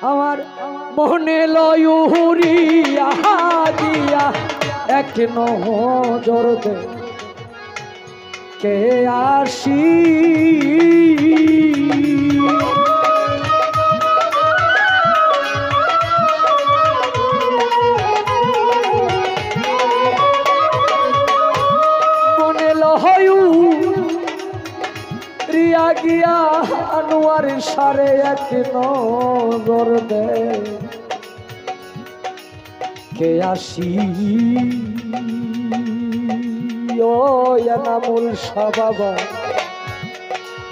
আমার মনে লয়ুরিয়া দিয়া এক নজর দে কে আসি মনে লয়ু রিয়া গিয়া আনোয়ার সারে এক নজর দে কে আসি ও এনামুল শাহ বাবা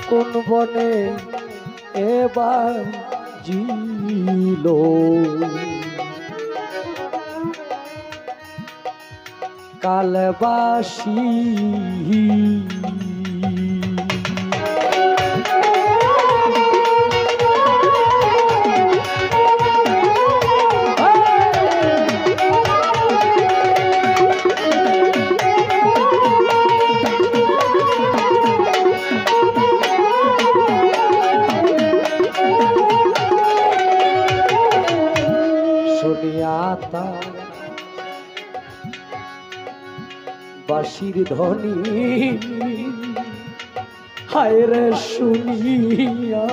কোন বনে এবার জিল কালবাসী বাঁশির ধ্বনি হায় রে শুনিয়া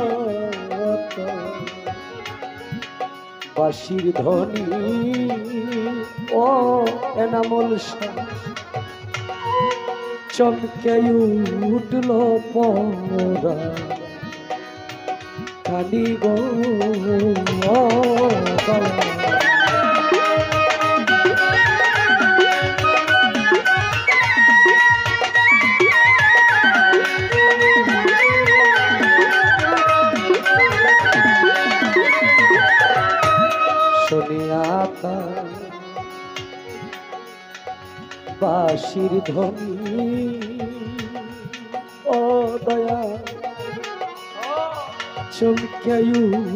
বাঁশির ধ্বনি ও এনামুল শাহ চমকে উঠল পরা কানি গো বাঁশির ধ্বনি ও দয়া চমকে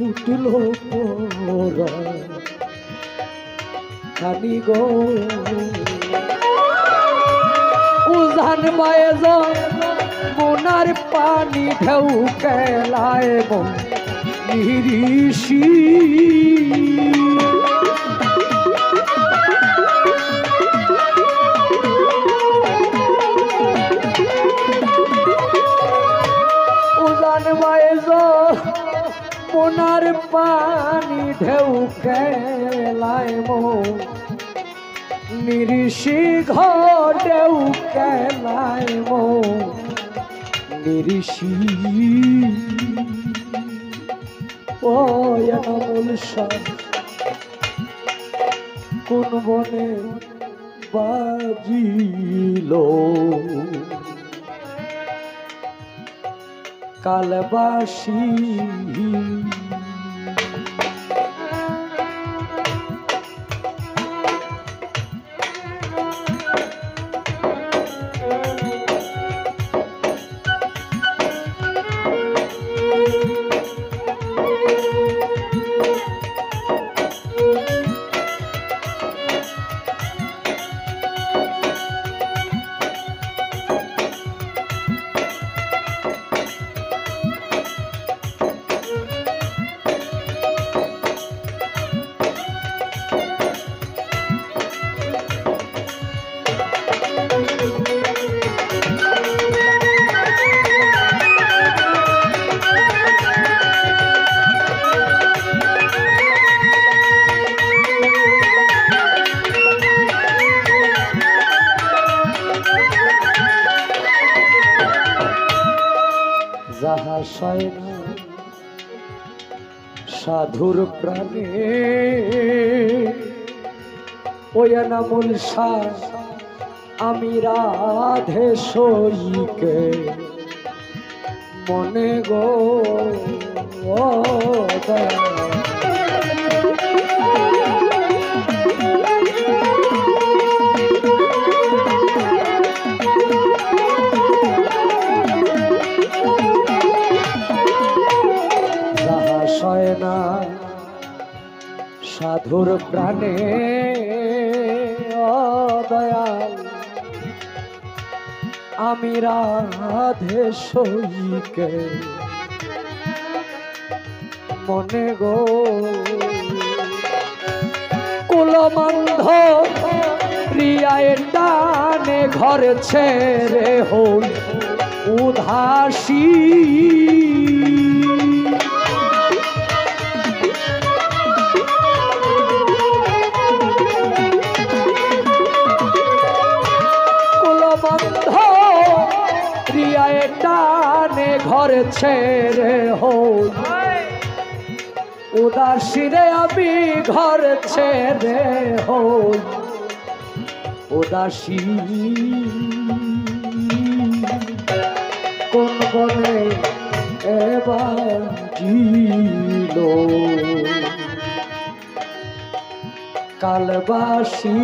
উঠল পরা খানি গো উজান বায়েজ মোনার পানি ঢেউ কেলায় নিরিশি মোনার পানি ঢেউ কেলায় নিরিশি ঘর ঢেউ কেলায় নিরিশি ও এনামুল শাহ কোন বনে বাজিল কালবাসী যাহা সয় না সাধুর প্রাণে ওই এনামুল শাহ আমি রাধে সইকে মনে গো সাধুর প্রাণে দয়াল আমি রাধে সইকে মনে গো কুলবন্ধ প্রিয়ায় টানে ঘর ছেড়ে হই উদাসী কুলবন্ধ প্রিয়ায় টানে ঘর ছেড়ে হই উদাসী রে আমি ঘর ছেড়ে হই উদাসী কোন বনে এবার জিল কালবাসী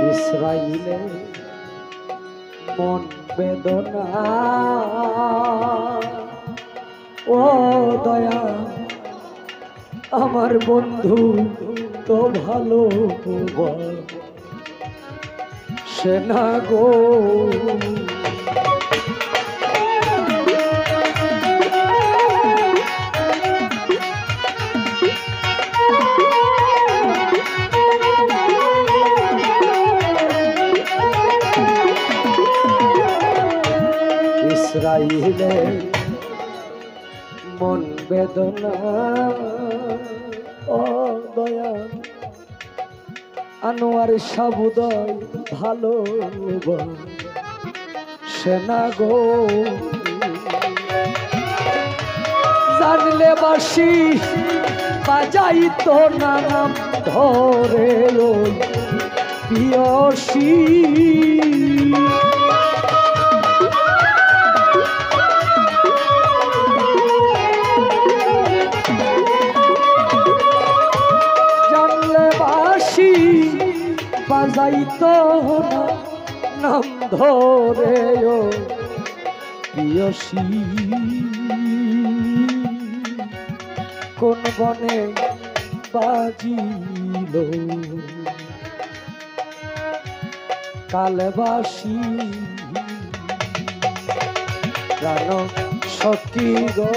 ইসরাইলে মন বেদনা ও দয়া আমার বন্ধু তো ভালো সেনা গো ইসরাইলে মন বেদনা ও দয়া আনোয়ার সাবুদয় ভালো সেনা গো জানলে বাসি বাজাইতো না নাম ধরে ওই পিয়সী বাজাইতো না নাম ধরে ও প্রিয়সী কোন বনে বাজিল কালবাসী প্রাণ সখী গো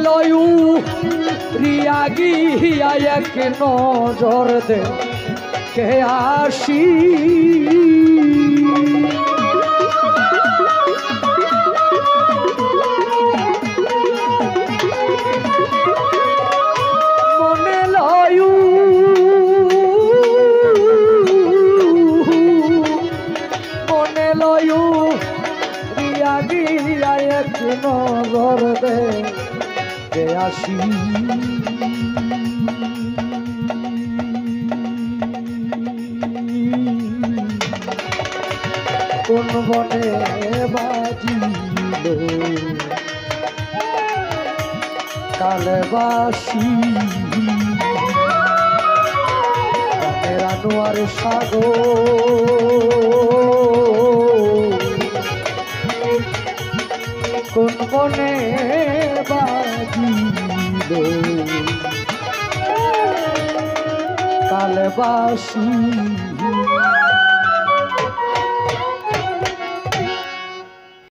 লয়ু রিয়াগি এক নজর দে কে আসি মনে লয়ু মনে লয়ু রিয়াগি এক নজর দে আসি কোন বনে বাজিল কালবাসী আনোয়ার সাগর কোন বনে বাজিল কালবাসী